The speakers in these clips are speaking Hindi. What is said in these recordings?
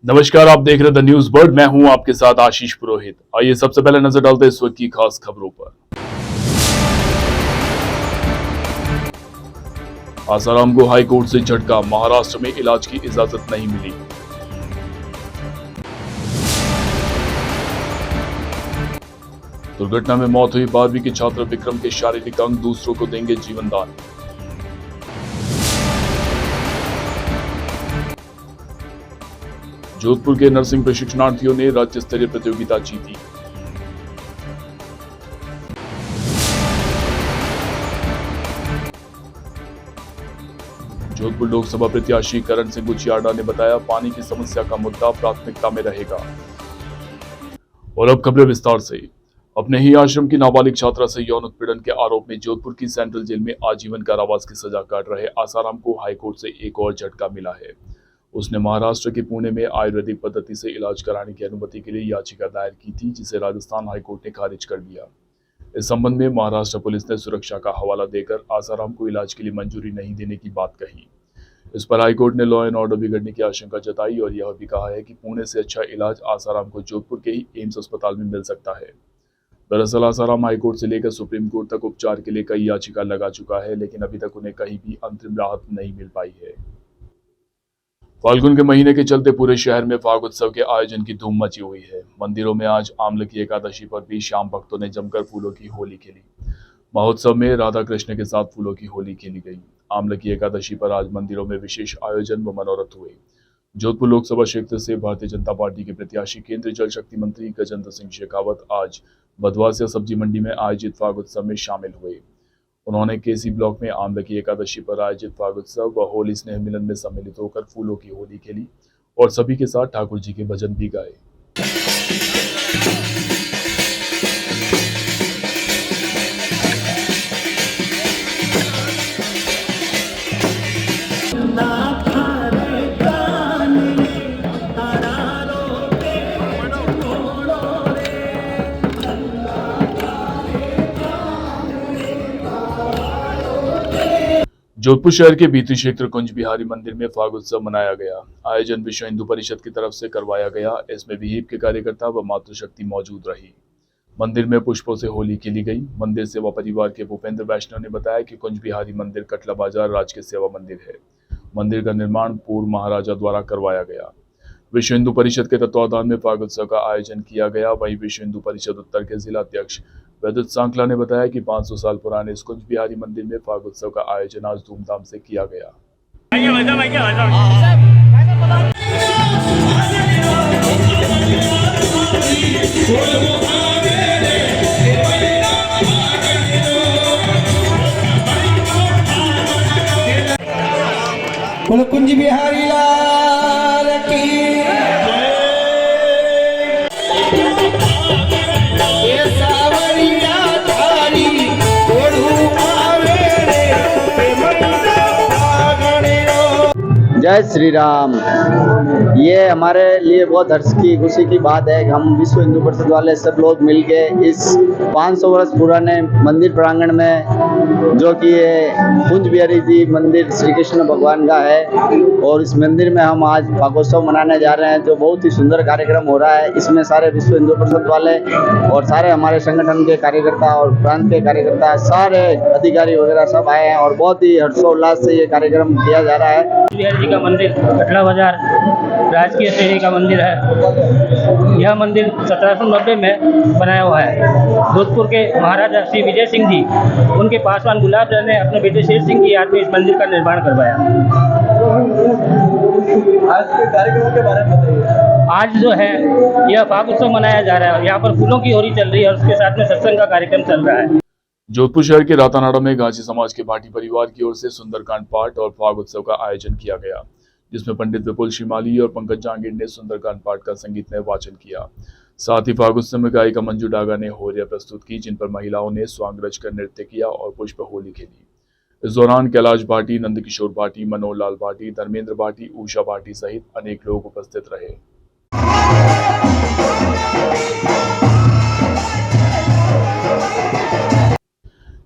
नमस्कार, आप देख रहे द न्यूज बर्ड। मैं हूं आपके साथ आशीष पुरोहित। आइए सबसे पहले नजर डालते हैं इस वक्त की खास खबरों पर। आसाराम को हाई कोर्ट से झटका, महाराष्ट्र में इलाज की इजाजत नहीं मिली। दुर्घटना में मौत हुई 12वीं के छात्र विक्रम के शारीरिक अंग दूसरों को देंगे जीवन दान। जोधपुर के नर्सिंग प्रशिक्षणार्थियों ने राज्य स्तरीय प्रतियोगिता जीती। जोधपुर लोकसभा प्रत्याशी करण सिंह गुचियाडा ने बताया, पानी की समस्या का मुद्दा प्राथमिकता में रहेगा। और अब खबरें विस्तार से। अपने ही आश्रम की नाबालिग छात्रा से यौन उत्पीड़न के आरोप में जोधपुर की सेंट्रल जेल में आजीवन कारावास की सजा काट रहे आसाराम को हाईकोर्ट से एक और झटका मिला है। उसने महाराष्ट्र के पुणे में आयुर्वेदिक पद्धति से इलाज कराने की अनुमति के लिए याचिका दायर की थी, जिसे राजस्थान हाईकोर्ट ने खारिज कर दिया। इस संबंध में महाराष्ट्र पुलिस ने सुरक्षा का हवाला देकर आसाराम को इलाज के लिए मंजूरी नहीं देने की बात कही। इस पर हाईकोर्ट ने लॉ एंड ऑर्डर बिगड़ने की आशंका जताई और यह भी कहा है कि पुणे से अच्छा इलाज आसाराम को जोधपुर के ही एम्स अस्पताल में मिल सकता है। दरअसल आसाराम हाईकोर्ट से लेकर सुप्रीम कोर्ट तक उपचार के लिए कई याचिका लगा चुका है, लेकिन अभी तक उन्हें कहीं भी अंतरिम राहत नहीं मिल पाई है। फाल्गुन के महीने के चलते पूरे शहर में फाग उत्सव के आयोजन की धूम मची हुई है। मंदिरों में आज आमल की एकादशी पर भी शाम भक्तों ने जमकर फूलों की होली खेली। महोत्सव में राधा कृष्ण के साथ फूलों की होली खेली गई। आमल की एकादशी पर आज मंदिरों में विशेष आयोजन व मनोरथ हुए। जोधपुर लोकसभा क्षेत्र से भारतीय जनता पार्टी के प्रत्याशी केंद्रीय जल शक्ति मंत्री गजेंद्र सिंह शेखावत आज बदवासिया सब्जी मंडी में आयोजित फाग उत्सव में शामिल हुए। उन्होंने केसी ब्लॉक में आमल की एकादशी पर आयोजित फाग उत्सव व होली स्नेह मिलन में सम्मिलित होकर फूलों की होली खेली और सभी के साथ ठाकुर जी के भजन भी गाए। जोधपुर शहर के भीतरी क्षेत्र कुंज बिहारी मंदिर में फाग उत्सव मनाया गया। आयोजन विश्व हिंदू परिषद की तरफ से करवाया गया। इसमें विहिप के कार्यकर्ता व मातृशक्ति मौजूद रही। मंदिर में पुष्पों से होली खेली गई। मंदिर सेवा परिवार के भूपेंद्र वैष्णव ने बताया कि कुंज बिहारी मंदिर कटला बाजार राजकीय सेवा मंदिर है। मंदिर का निर्माण पूर्व महाराजा द्वारा करवाया गया। विश्व हिंदू परिषद के तत्वाधान में फाग उत्सव का आयोजन किया गया। वहीं विश्व हिंदू परिषद उत्तर के जिला अध्यक्ष वैद्युत सांकला ने बताया कि 500 साल पुराने इस कुंज बिहारी मंदिर में फाग उत्सव का आयोजन आज धूमधाम से किया गया। कुंज बिहारी लाल की जय श्री राम। ये हमारे लिए बहुत हर्ष की खुशी की बात है कि हम विश्व हिंदू परिषद वाले सब लोग मिलके इस 500 वर्ष पुराने मंदिर प्रांगण में, जो कि ये कुंज बिहारी जी मंदिर श्री कृष्ण भगवान का है, और इस मंदिर में हम आज फागोत्सव मनाने जा रहे हैं, जो बहुत ही सुंदर कार्यक्रम हो रहा है। इसमें सारे विश्व हिंदू परिषद वाले और सारे हमारे संगठन के कार्यकर्ता और प्रांत के कार्यकर्ता, सारे अधिकारी वगैरह सब आए हैं और बहुत ही हर्षोल्लास से ये कार्यक्रम किया जा रहा है। बिहारी जी का मंदिर कटला बाजार राजकीय श्रेणी का मंदिर है। यह मंदिर 1790 में बनाया हुआ है। जोधपुर के महाराजा श्री विजय सिंह जी, उनके पासवान गुलाब राय ने अपने बेटे शेर सिंह की याद में इस मंदिर का निर्माण करवाया। आज के कार्यक्रम के बारे में बताइए। आज जो है यह फाग उत्सव मनाया जा रहा है। यहाँ पर फूलों की होली चल रही है और उसके साथ में सत्संग का कार्यक्रम चल रहा है। जोधपुर शहर के रातानाड़ा में गांची समाज के भाटी परिवार की ओर से सुंदरकांड पाठ और फाग उत्सव का आयोजन किया गया, जिसमें पंडित विपुल श्रीमाली और पंकज जहांगीर ने सुंदरकांड पाठ का संगीतमय वाचन किया। साथ ही फाग उत्सव में गायिका मंजू डागा ने होरिया प्रस्तुत की, जिन पर महिलाओं ने स्वांग रच कर नृत्य किया और पुष्प होली खेली। इस दौरान कैलाश भाटी, नंदकिशोर भाटी, मनोहर लाल भाटी, धर्मेंद्र भाटी, उषा भाटी सहित अनेक लोग उपस्थित रहे।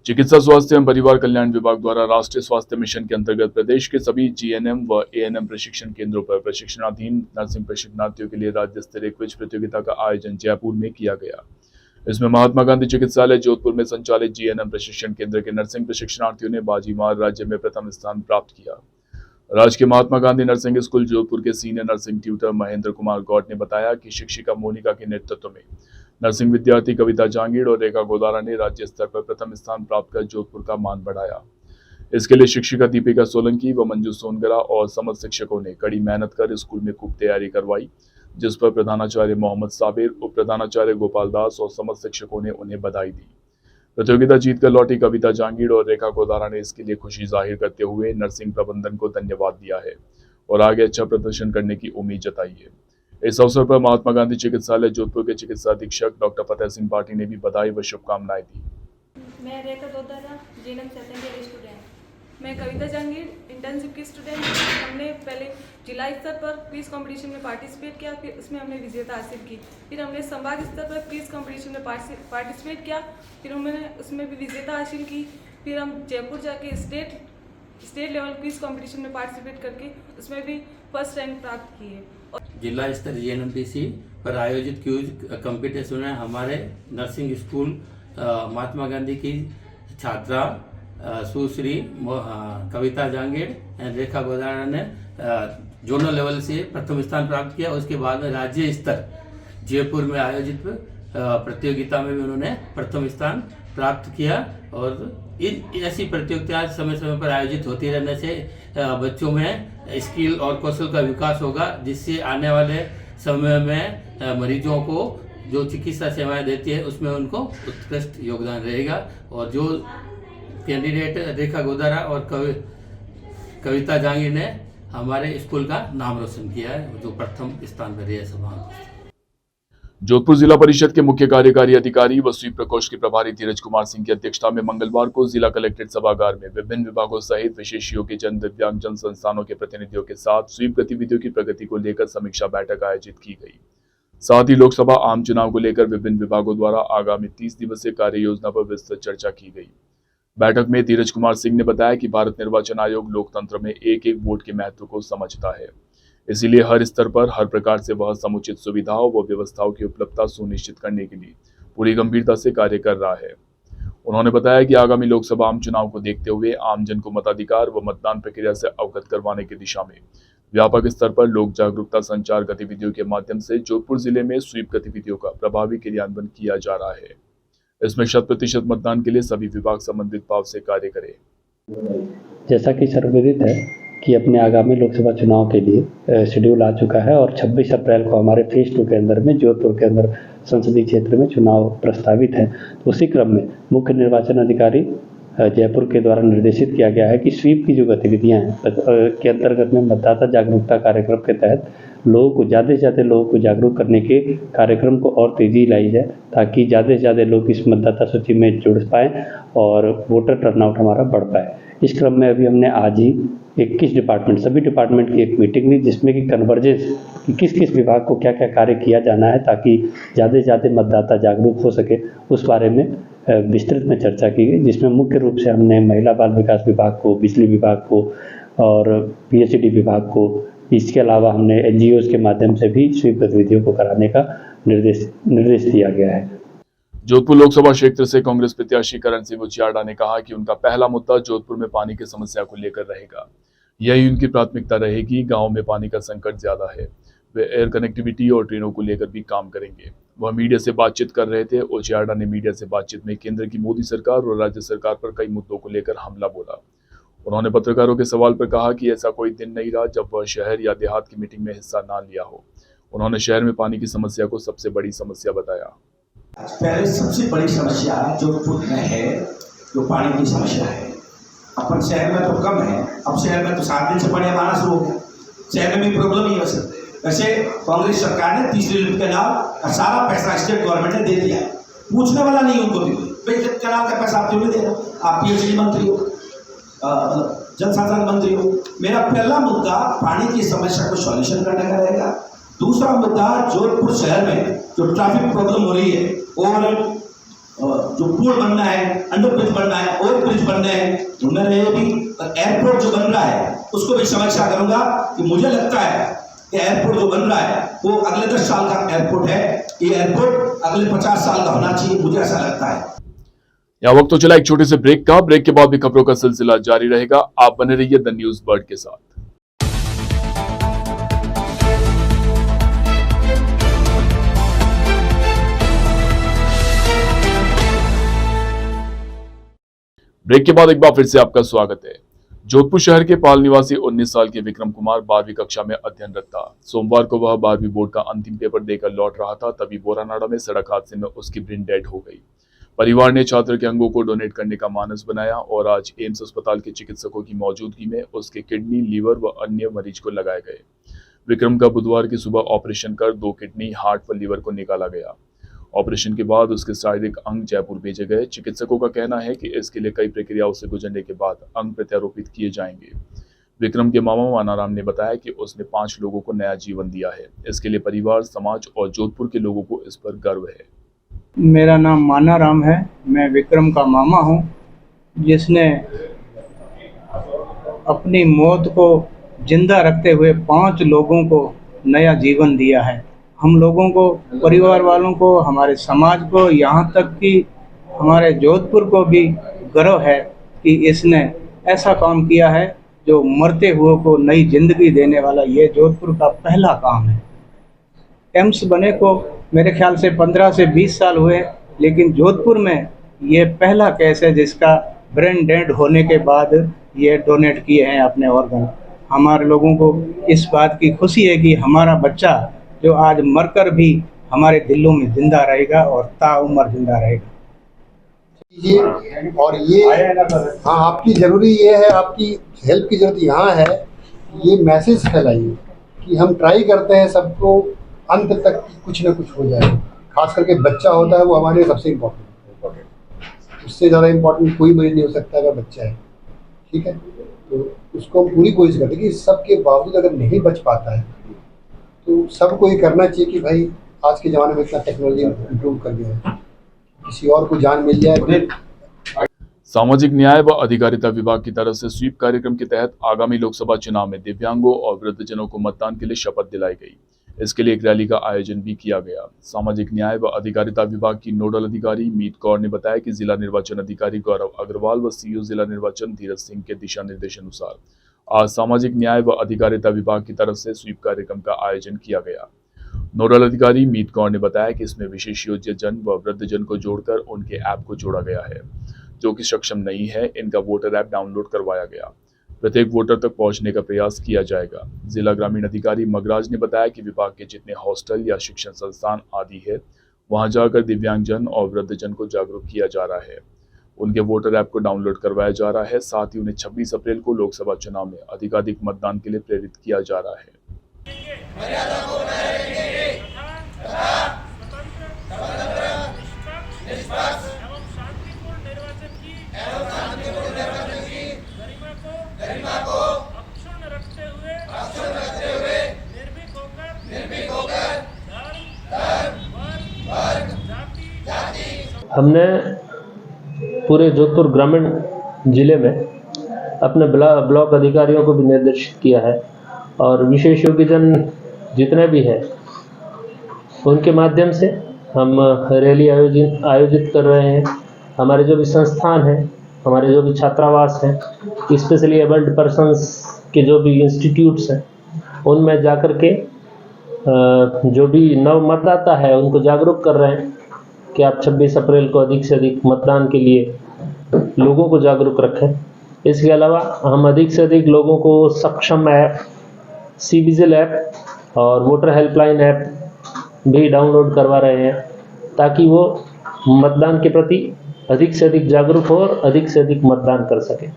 चिकित्सा स्वास्थ्य एवं परिवार कल्याण विभाग द्वारा राष्ट्रीय स्वास्थ्य मिशन के अंतर्गत प्रदेश के सभी जीएनएम व एएनएम प्रशिक्षण केंद्रों पर प्रशिक्षणाधीन नर्सिंग प्रशिक्षणार्थियों के लिए राज्य स्तरीय क्विज प्रतियोगिता का आयोजन जयपुर में किया गया। इसमें महात्मा गांधी चिकित्सालय जोधपुर में संचालित जीएनएम प्रशिक्षण केंद्र के नर्सिंग प्रशिक्षणार्थियों ने बाजी मार राज्य में प्रथम स्थान प्राप्त किया। राजकीय महात्मा गांधी नर्सिंग स्कूल जोधपुर के senior nursing tutor Mahendra Kumar Gaur ने बताया कि शिक्षिका मोनिका के नेतृत्व में नर्सिंग विद्यार्थी कविता जांगीड़ और रेखा गोदारा ने राज्य स्तर पर प्रथम स्थान प्राप्त कर जोधपुर का मान बढ़ाया। इसके लिए शिक्षिका दीपिका सोलंकी व मंजू सोनगरा और समस्त शिक्षकों ने कड़ी मेहनत कर स्कूल में खूब तैयारी करवाई, जिस पर प्रधानाचार्य मोहम्मद साबिर, उप प्रधानाचार्य गोपाल दास और समस्त शिक्षकों ने उन्हें बधाई दी। प्रतियोगिता जीतकर लौटी कविता जांगीड़ और रेखा गोदारा ने इसके लिए खुशी जाहिर करते हुए नर्सिंग प्रबंधन को धन्यवाद दिया है और आगे अच्छा प्रदर्शन करने की उम्मीद जताई है। इस अवसर पर महात्मा गांधी चिकित्सालय जोधपुर के चिकित्सा अधीक्षक डॉक्टर फतेह सिंह पाठी ने भी बधाई व शुभकामनाएं दी। मैं Rekha Godara GNM second year student. मैं कविता जांगीड़ इंटर्नशिप की स्टूडेंट। हमने पहले जिला स्तर पर क्विज कंपटीशन में पार्टिसिपेट किया, फिर उसमें हमने विजेता हासिल की। फिर हमने संभाग स्तर पर क्विज कंपटीशन में पार्टिसिपेट किया, फिर हमने उसमें भी विजेता हासिल की। फिर हम जयपुर जाके स्टेट लेवल क्विज कंपटीशन में पार्टिसिपेट करके उसमें भी फर्स्ट रैंक प्राप्त किए। जिला स्तर जीएनएमटीसी पर आयोजित क्विज कंपटीशन में हमारे नर्सिंग स्कूल महात्मा गांधी की छात्रा सुश्री कविता जांगीड़ एंड रेखा गोदारा ने जोनल लेवल से प्रथम स्थान प्राप्त किया। उसके बाद में राज्य स्तर जयपुर में आयोजित प्रतियोगिता में भी उन्होंने प्रथम स्थान प्राप्त किया। और इन ऐसी प्रतियोगिताएं समय समय पर आयोजित होती रहने से बच्चों में स्किल और कौशल का विकास होगा, जिससे आने वाले समय में मरीजों को जो चिकित्सा सेवाएं देती है उसमें उनको उत्कृष्ट योगदान रहेगा। और जो कैंडिडेट रेखा गोदारा और कविता जांगीड़ ने हमारे स्कूल का नाम रोशन किया है, जो प्रथम स्थान पर रही है। जोधपुर जिला परिषद के मुख्य कार्यकारी अधिकारी व स्वीप प्रकोष्ठ के प्रभारी धीरज कुमार सिंह की अध्यक्षता में मंगलवार को जिला कलेक्ट्रेट सभागार में विभिन्न विभागों सहित विशेष योग्यजन दिव्यांगजन संस्थानों के प्रतिनिधियों के साथ स्वीप गतिविधियों की प्रगति को लेकर समीक्षा बैठक आयोजित की गई। साथ ही लोकसभा आम चुनाव को लेकर विभिन्न विभागों द्वारा आगामी 30 दिवसीय कार्य योजना पर विस्तृत चर्चा की गई। बैठक में धीरज कुमार सिंह ने बताया कि भारत निर्वाचन आयोग लोकतंत्र में एक एक वोट के महत्व को समझता है, इसीलिए हर स्तर पर हर प्रकार से वह समुचित सुविधाओं व व्यवस्थाओं की उपलब्धता सुनिश्चित करने के लिए पूरी गंभीरता से कार्य कर रहा है। उन्होंने बताया कि आगामी लोकसभा आम चुनाव को देखते हुए आमजन को मताधिकार व मतदान प्रक्रिया से अवगत करवाने की दिशा में व्यापक स्तर पर लोक जागरूकता संचार गतिविधियों के माध्यम से जोधपुर जिले में स्वीप गतिविधियों का प्रभावी क्रियान्वयन किया जा रहा है। इसमें 100% मतदान के लिए सभी विभाग समन्वित भाव से कार्य करें। जैसा कि सर्वविदित है कि अपने आगामी लोकसभा चुनाव के लिए शेड्यूल आ चुका है और 26 अप्रैल को हमारे फेज 2 के अंदर में जोधपुर के अंदर संसदीय क्षेत्र में चुनाव प्रस्तावित है। तो उसी क्रम में मुख्य निर्वाचन अधिकारी जयपुर के द्वारा निर्देशित किया गया है कि स्वीप की जो गतिविधियां हैं के अंतर्गत में मतदाता जागरूकता कार्यक्रम के तहत लोगों को ज़्यादा से ज़्यादा लोगों को जागरूक करने के कार्यक्रम को और तेज़ी लाई जाए, ताकि ज़्यादा से ज़्यादा लोग इस मतदाता सूची में जुड़ पाएँ और वोटर टर्नआउट हमारा बढ़ पाए। इस क्रम में अभी हमने आज ही 21 डिपार्टमेंट सभी डिपार्टमेंट की एक मीटिंग ली, जिसमें कि कन्वर्जेंस कि किस किस विभाग को क्या क्या कार्य किया जाना है ताकि ज़्यादा से ज़्यादा मतदाता जागरूक हो सके, उस बारे में विस्तृत में चर्चा की गई। जिसमें मुख्य रूप से हमने महिला बाल विकास विभाग को, बिजली विभाग को और पीएचडी विभाग को, इसके अलावा हमने एनजीओज के माध्यम से भी स्वीप गतिविधियों को कराने का निर्देश दिया गया है। जोधपुर लोकसभा क्षेत्र से कांग्रेस प्रत्याशी करण सिंह गुचियाडा ने कहा कि उनका पहला मुद्दा जोधपुर में पानी की समस्या को लेकर रहेगा। यही उनकी प्राथमिकता रहेगी। गांव में पानी का संकट ज्यादा है। वे एयर कनेक्टिविटी और ट्रेनों को लेकर भी काम करेंगे। वह मीडिया से बातचीत कर रहे थे। गुचियाडा ने मीडिया से बातचीत में केंद्र की मोदी सरकार और राज्य सरकार पर कई मुद्दों को लेकर हमला बोला। उन्होंने पत्रकारों के सवाल पर कहा कि ऐसा कोई दिन नहीं रहा जब वह शहर या देहात की मीटिंग में हिस्सा ना लिया हो। उन्होंने शहर में पानी की समस्या को सबसे बड़ी समस्या बताया। पहले सबसे बड़ी समस्या जोधपुर में है जो पानी की समस्या है। अपन शहर में तो कम है, अब शहर में तो 7 दिन से पानी आना शुरू हो गया। शहर में भी प्रॉब्लम ही है। वैसे कांग्रेस सरकार ने तीसरी लिफ्ट कैनाल सारा पैसा स्टेट गवर्नमेंट ने दे दिया, पूछने वाला नहीं उनको भी भाई कैनाल का पैसा आप क्यों नहीं दे रहे? आप पीएचडी मंत्री हो, जल संसाधन मंत्री हो। मेरा पहला मुद्दा पानी की समस्या को सॉल्यूशन करने का रहेगा। दूसरा मुद्दा जोधपुर शहर में जो ट्रैफिक प्रॉब्लम हो रही है और जो पुल बनना है, अंडर ब्रिज बनना है, ओवर ब्रिज बनना है, मैं ये भी एयरपोर्ट जो बन रहा है उसको भी समीक्षा करूंगा कि मुझे लगता है कि एयरपोर्ट जो बन रहा है वो अगले 10 साल का एयरपोर्ट है, ये एयरपोर्ट अगले 50 साल का होना चाहिए, मुझे ऐसा लगता है। यह वक्त तो चला एक छोटे से ब्रेक का। ब्रेक के बाद भी खबरों का सिलसिला जारी रहेगा। आप बने रहिए द न्यूज बर्ड के साथ। ब्रेक के बाद एक बार फिर से आपका स्वागत है। जोधपुर शहर के पाल निवासी 19 साल के विक्रम कुमार 12वीं कक्षा में अध्ययनरत था। सोमवार को वह 12वीं बोर्ड का अंतिम पेपर देकर लौट रहा था, तभी बोरानाडा में सड़क हादसे में उसकी ब्रेन डेड हो गई। परिवार ने छात्र के अंगों को डोनेट करने का मानस बनाया और आज एम्स अस्पताल के चिकित्सकों की मौजूदगी में उसके किडनी, लीवर व अन्य मरीज को लगाए गए। विक्रम का बुधवार की सुबह ऑपरेशन कर 2 किडनी, हार्ट व लीवर को निकाला गया। ऑपरेशन के बाद उसके शारीरिक अंग जयपुर भेजे गए। चिकित्सकों का कहना है कि इसके लिए कई प्रक्रियाओं से गुजरने के बाद अंग प्रत्यारोपित किए जाएंगे। विक्रम के मामा मानाराम ने बताया कि उसने 5 लोगों को नया जीवन दिया है। इसके लिए परिवार, समाज और जोधपुर के लोगों को इस पर गर्व है। मेरा नाम मानाराम है, मैं विक्रम का मामा हूँ, जिसने अपनी मौत को जिंदा रखते हुए 5 लोगों को नया जीवन दिया है। हम लोगों को, परिवार वालों को, हमारे समाज को, यहाँ तक कि हमारे जोधपुर को भी गर्व है कि इसने ऐसा काम किया है जो मरते हुए को नई जिंदगी देने वाला ये जोधपुर का पहला काम है। एम्स बने को मेरे ख्याल से 15 से 20 साल हुए, लेकिन जोधपुर में ये पहला केस है जिसका ब्रेन डेड होने के बाद ये डोनेट किए हैं अपने ऑर्गन। हमारे लोगों को इस बात की खुशी है कि हमारा बच्चा जो आज मरकर भी हमारे दिलों में जिंदा रहेगा और ताउम्र जिंदा रहेगा। और ये हाँ, आपकी ज़रूरी ये है, आपकी हेल्प की ज़रूरत यहाँ है। ये मैसेज फैलाइए कि हम ट्राई करते हैं सबको अंत तक कुछ ना कुछ हो जाए। खास करके बच्चा होता है वो हमारे लिए सबसे इम्पोर्टेंट, उससे ज़्यादा इम्पोर्टेंट कोई मरीज नहीं हो सकता अगर बच्चा है। ठीक है, तो उसको हम पूरी कोशिश करते हैं कि सबके बावजूद अगर नहीं बच पाता है तो सबको ये करना चाहिए कि भाई आज के ज़माने में इतना टेक्नोलॉजी इम्प्रूव कर गया है, किसी और को जान मिल जाए। सामाजिक न्याय व अधिकारिता विभाग की तरफ से स्वीप कार्यक्रम के तहत आगामी लोकसभा चुनाव में दिव्यांगों और वृद्धजनों को मतदान के लिए शपथ दिलाई गई। इसके लिए एक रैली का आयोजन भी किया गया। सामाजिक न्याय व अधिकारिता विभाग की नोडल अधिकारी मीत कौर ने बताया कि जिला निर्वाचन अधिकारी गौरव अग्रवाल व सीईओ जिला निर्वाचन धीरज सिंह के दिशा निर्देशानुसार आज सामाजिक न्याय व अधिकारिता विभाग की तरफ से स्वीप कार्यक्रम का आयोजन किया गया। नोडल अधिकारी मीत कौर ने बताया कि इसमें विशेष योग्य जन व वृद्धजन को जोड़कर उनके ऐप को जोड़ा गया है। जो कि सक्षम नहीं है, इनका वोटर ऐप डाउनलोड करवाया गया। प्रत्येक वोटर तक पहुंचने का प्रयास किया जाएगा। जिला ग्रामीण अधिकारी मगराज ने बताया कि विभाग के जितने हॉस्टल या शिक्षण संस्थान आदि है, वहां जाकर दिव्यांगजन और वृद्धजन को जागरूक किया जा रहा है। उनके वोटर ऐप को डाउनलोड करवाया जा रहा है। साथ ही उन्हें 26 अप्रैल को लोकसभा चुनाव में अधिकाधिक मतदान के लिए प्रेरित किया जा रहा है। हमने पूरे जोधपुर ग्रामीण जिले में अपने ब्लॉक अधिकारियों को भी निर्देशित किया है और विशेष योग्यजन जितने भी हैं उनके माध्यम से हम रैली आयोजित कर रहे हैं। हमारे जो भी संस्थान हैं, हमारे जो भी छात्रावास हैं, स्पेशली एबल्ड पर्सन्स के जो भी इंस्टीट्यूट्स हैं, उनमें जाकर के जो भी नव मतदाता है उनको जागरूक कर रहे हैं कि आप 26 अप्रैल को अधिक से अधिक मतदान के लिए लोगों को जागरूक रखें। इसके अलावा हम अधिक से अधिक लोगों को सक्षम ऐप, सी-विजिल ऐप और वोटर हेल्पलाइन ऐप भी डाउनलोड करवा रहे हैं ताकि वो मतदान के प्रति अधिक से अधिक जागरूक हो और अधिक से अधिक मतदान कर सकें।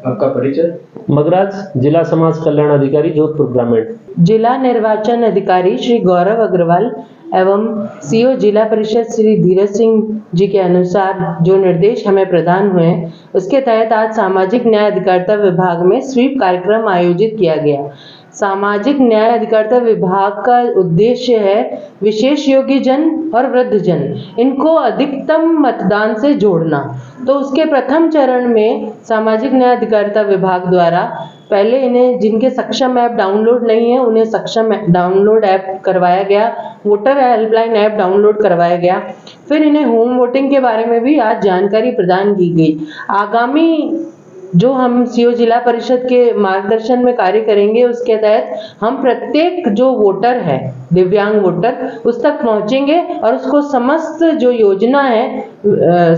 आपका परिचय? मगराज, जिला समाज कल्याण अधिकारी, जोधपुर ग्रामीण। जिला निर्वाचन अधिकारी श्री गौरव अग्रवाल एवं सीईओ जिला परिषद श्री धीरज सिंह जी के अनुसार जो निर्देश हमें प्रदान हुए हैं, उसके तहत आज सामाजिक न्याय अधिकारिता विभाग में स्वीप कार्यक्रम आयोजित किया गया। सामाजिक न्याय अधिकारिता विभाग का उद्देश्य है विशेष योग्य जन और वृद्ध जन इनको अधिकतम मतदान से जोड़ना। तो उसके प्रथम चरण में सामाजिक न्याय अधिकारिता विभाग द्वारा पहले इन्हें जिनके सक्षम ऐप डाउनलोड नहीं है उन्हें सक्षम डाउनलोड ऐप करवाया गया, वोटर हेल्पलाइन ऐप डाउनलोड करवाया गया। फिर इन्हें होम वोटिंग के बारे में भी आज जानकारी प्रदान की गई। आगामी जो हम सीओ जिला परिषद के मार्गदर्शन में कार्य करेंगे उसके तहत हम प्रत्येक जो वोटर है दिव्यांग वोटर उस तक पहुंचेंगे और उसको समस्त जो योजना है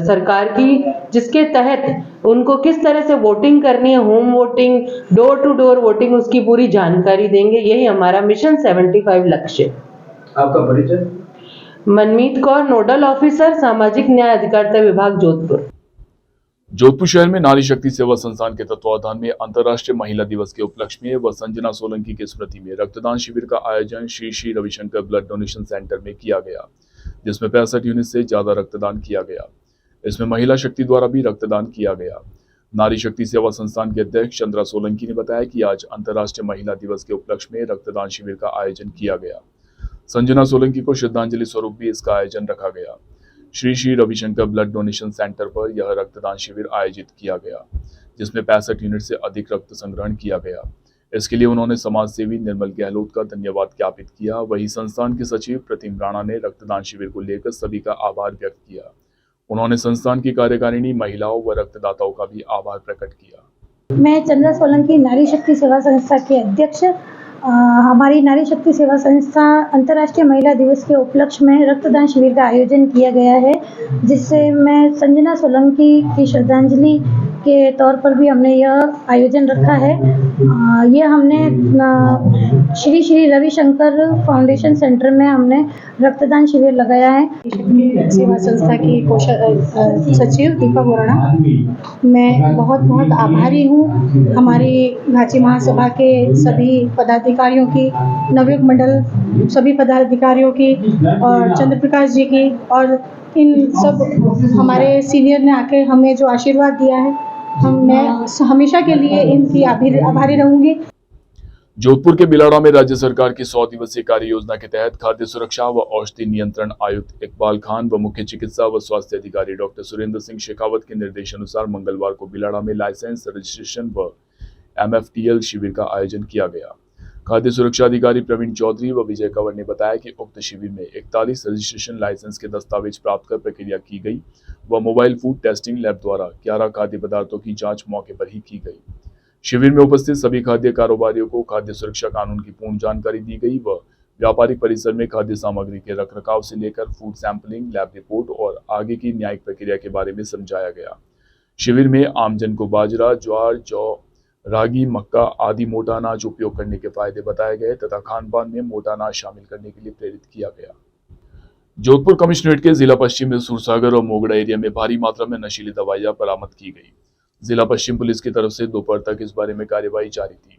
सरकार की जिसके तहत उनको किस तरह से वोटिंग करनी है, home voting, door to door voting, उसकी पूरी जानकारी देंगे। यही हमारा मिशन 75 लक्ष्य। आपका परिचय? मनमीत कौर, नोडल ऑफिसर, सामाजिक न्याय अधिकारिता विभाग, जोधपुर। जोधपुर शहर में नारी शक्ति सेवा संस्थान के तत्वावधान में अंतर्राष्ट्रीय महिला दिवस के उपलक्ष्य में व संजना सोलंकी की स्मृति में रक्तदान शिविर का आयोजन Shri Shri Ravishankar blood donation centre में किया गया, जिसमें 65 यूनिट से ज्यादा रक्तदान किया गया। इसमें महिला शक्ति द्वारा भी रक्तदान किया गया। नारी शक्ति सेवा संस्थान के अध्यक्ष चंद्रा सोलंकी ने बताया कि आज अंतर्राष्ट्रीय महिला दिवस के उपलक्ष्य में रक्तदान शिविर का आयोजन किया गया। संजना सोलंकी को श्रद्धांजलि स्वरूप भी इसका आयोजन रखा गया। Shri Shri Ravishankar blood donation centre पर यह रक्तदान शिविर आयोजित किया गया, जिसमें 65 यूनिट से अधिक रक्त संग्रहण किया गया। इसके लिए उन्होंने समाज सेवी निर्मल गहलोत का धन्यवाद ज्ञापित किया। वहीं संस्थान के सचिव प्रतिम राणा ने रक्तदान शिविर को लेकर सभी का आभार व्यक्त किया। उन्होंने संस्थान की कार्यकारिणी, महिलाओं व रक्तदाताओं का भी आभार प्रकट किया। मैं चंद्रा सोलंकी नारी शक्ति सेवा संस्था के अध्यक्ष। हमारी नारी शक्ति सेवा संस्था अंतर्राष्ट्रीय महिला दिवस के उपलक्ष्य में रक्तदान शिविर का आयोजन किया गया है, जिससे मैं संजना सोलंकी की श्रद्धांजलि के तौर पर भी हमने यह आयोजन रखा है। यह हमने श्री श्री रविशंकर फाउंडेशन सेंटर में हमने रक्तदान शिविर लगाया है। शक्ति सेवा संस्था की सचिव दीपा बोराणा, मैं बहुत बहुत आभारी हूँ हमारी घाची महासभा के सभी पदाधिकारियों की, नवयुग मंडल सभी पदाधिकारियों की और चंद्र प्रकाश जी की, और इन सब हमारे सीनियर ने आके हमें जो आशीर्वाद दिया है, मैं हमेशा के लिए इनकी आभारी रहूंगी। जोधपुर के बिलाड़ा में राज्य सरकार की 100 दिवसीय कार्य योजना के तहत खाद्य सुरक्षा व औषधि नियंत्रण आयुक्त इकबाल खान व मुख्य चिकित्सा व स्वास्थ्य अधिकारी डॉक्टर सुरेंद्र सिंह शेखावत के निर्देशानुसार मंगलवार को बिलाड़ा में लाइसेंस, रजिस्ट्रेशन व MFTL शिविर का आयोजन किया गया। खाद्य सुरक्षा अधिकारी प्रवीण चौधरी व विजय कंवर ने बताया कि उक्त शिविर में 41 रजिस्ट्रेशन लाइसेंस के दस्तावेज प्राप्त कर प्रक्रिया की गई व मोबाइल फूड टेस्टिंग लैब द्वारा 11 खाद्य पदार्थों की जांच मौके पर ही की गई। शिविर में उपस्थित सभी खाद्य कारोबारियों को खाद्य सुरक्षा कानून की पूर्ण जानकारी दी गई व व्यापारिक परिसर में खाद्य सामग्री के रखरखाव से लेकर फूड सैंपलिंग, लैब रिपोर्ट और आगे की न्यायिक प्रक्रिया के बारे में समझाया गया। शिविर में आमजन को बाजरा, ज्वार, जौ, रागी, मक्का आदि मोटा अनाज उपयोग करने के फायदे बताए गए तथा खान पान में मोटा अनाज शामिल करने के लिए प्रेरित किया गया। जोधपुर कमिश्नरेट के जिला पश्चिम में सूरसागर और मोगड़ा एरिया में भारी मात्रा में नशीली दवाइयां बरामद की गई। जिला पश्चिम पुलिस की तरफ से दोपहर तक इस बारे में कार्यवाही जारी थी।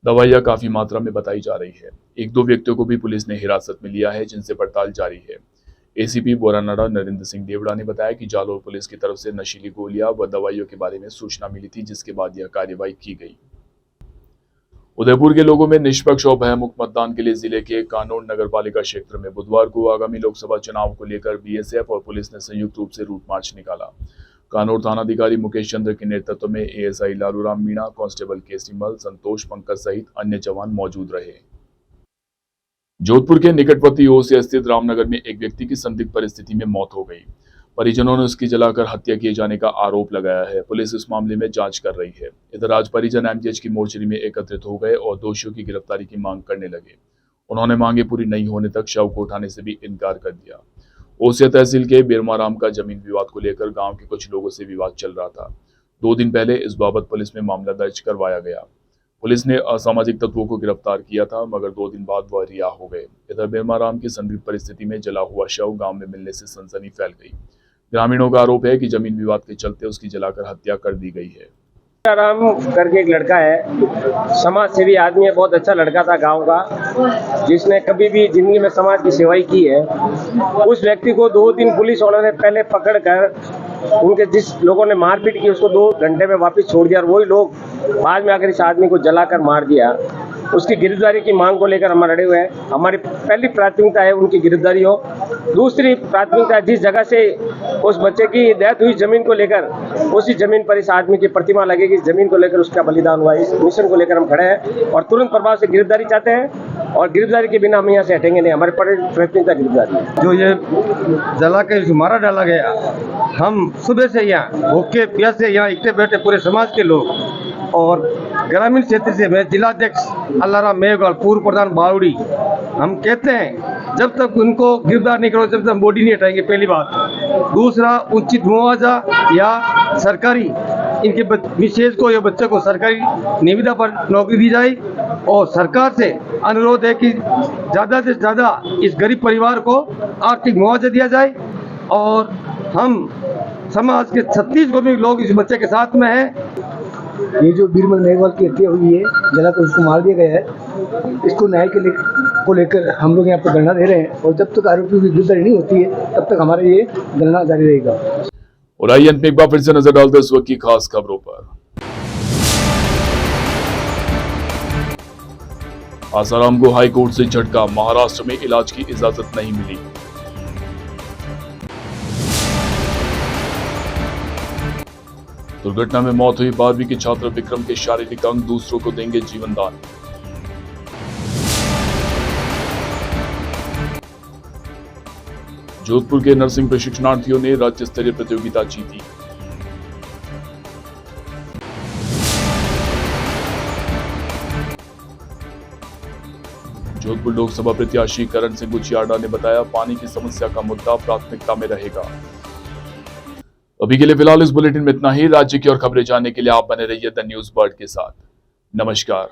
दवाइयां काफी मात्रा में बताई जा रही है। 1-2 व्यक्तियों को भी पुलिस ने हिरासत में लिया है, जिनसे पड़ताल जारी है। ACP बोरानाडा नरेंद्र सिंह देवड़ा ने बताया कि जालोर पुलिस की तरफ से नशीली गोलियां व दवाइयों के बारे में सूचना मिली थी, जिसके बाद यह कार्रवाई की गई। उदयपुर के लोगों में निष्पक्ष और भयमुक्त मतदान के लिए जिले के कानोड़ नगरपालिका क्षेत्र में बुधवार को आगामी लोकसभा चुनाव को लेकर BSF और पुलिस ने संयुक्त रूप से रूट मार्च निकाला। कानोड़ थानाधिकारी मुकेश चंद्र के नेतृत्व में ASI Laluram Meena, constable KC मल, संतोष पंकज सहित अन्य जवान मौजूद रहे। जोधपुर के निकटवर्ती ओसिया स्थित रामनगर में एक व्यक्ति की संदिग्ध परिस्थिति में मौत हो गई। परिजनों ने उसकी जलाकर हत्या किए जाने का आरोप लगाया है। पुलिस इस मामले में जांच कर रही है। इधर आज परिजन MGH की मोर्चरी में एकत्रित हो गए और दोषियों की गिरफ्तारी की मांग करने लगे। उन्होंने मांगे पूरी नहीं होने तक शव को उठाने से भी इनकार कर दिया। ओसिया तहसील के बिरमाराम का जमीन विवाद को लेकर गांव के कुछ लोगों से विवाद चल रहा था। 2 दिन पहले इस बाबत पुलिस में मामला दर्ज करवाया गया। पुलिस ने असामाजिक तत्वों को गिरफ्तार किया था, मगर 2 दिन बाद वह रिहा हो गए। इधर बिरमाराम की संदिग्ध परिस्थिति में जला हुआ शव गांव में मिलने से सनसनी फैल गई। ग्रामीणों का आरोप है कि जमीन विवाद के चलते उसकी जलाकर हत्या कर दी गई है। राम करके एक लड़का है, समाज सेवी आदमी है, बहुत अच्छा लड़का था गांव का, जिसने कभी भी जिंदगी में समाज की सेवाई की है। उस व्यक्ति को 2 दिन पुलिस वालों ने पहले पकड़कर उनके जिस लोगों ने मारपीट की उसको 2 घंटे में वापस छोड़ दिया और वही लोग बाद में आकर इस आदमी को जलाकर मार दिया। उसकी गिरफ्तारी की मांग को लेकर हम लड़े हुए हैं। हमारी पहली प्राथमिकता है उनकी गिरफ्तारी हो। दूसरी प्राथमिकता जिस जगह से उस बच्चे की डेथ हुई जमीन को लेकर, उसी जमीन पर इस आदमी की प्रतिमा लगेगी, जमीन को लेकर उसका बलिदान हुआ, इस मिशन को लेकर हम खड़े हैं और तुरंत प्रभाव से गिरफ्तारी चाहते हैं और गिरफ्तारी के बिना हम यहाँ से हटेंगे नहीं। हमारी प्राथमिकता गिरफ्तारी है। जो ये जला के मारा डाला गया, हम सुबह से यहाँ भूखे प्यासे यहाँ इकट्ठे बैठे पूरे समाज के लोग और ग्रामीण क्षेत्र से मैं जिलाध्यक्ष अल्लाराम मेघवाल, पूर्व प्रधान बावड़ी, हम कहते हैं जब तक उनको गिरफ्तार नहीं करो जब तक हम बॉडी नहीं हटाएंगे, पहली बात। दूसरा, उचित मुआवजा या सरकारी इनके विशेष को या बच्चे को सरकारी निविदा पर नौकरी दी जाए और सरकार से अनुरोध है कि ज़्यादा से ज़्यादा इस गरीब परिवार को आर्थिक मुआवजा दिया जाए और हम समाज के 36 को भी लोग इस बच्चे के साथ में हैं। ये जो बीरबल मेघवाल की हत्या हुई है, जला कर उसको मार दिया गया है, इसको न्याय को लेकर हम लोग यहाँ पर धरना दे रहे हैं और जब तक आरोपियों की गिरफ्तारी नहीं होती है तब तक हमारा ये धरना जारी रहेगा। और आइए एक बार फिर से नजर डालते इस वक्त की खास खबरों पर। आसाराम को हाई कोर्ट से झटका, महाराष्ट्र में इलाज की इजाजत नहीं मिली। दुर्घटना में मौत हुई 12वीं के छात्र विक्रम के शारीरिक अंग दूसरों को देंगे जीवन दान। जोधपुर के नर्सिंग प्रशिक्षणार्थियों ने राज्य स्तरीय प्रतियोगिता जीती। जोधपुर लोकसभा प्रत्याशी करण सिंह गुचियाडा ने बताया, पानी की समस्या का मुद्दा प्राथमिकता में रहेगा। अभी के लिए फिलहाल इस बुलेटिन में इतना ही। राज्य की और खबरें जानने के लिए आप बने रहिए द न्यूज़ बर्ड के साथ। नमस्कार।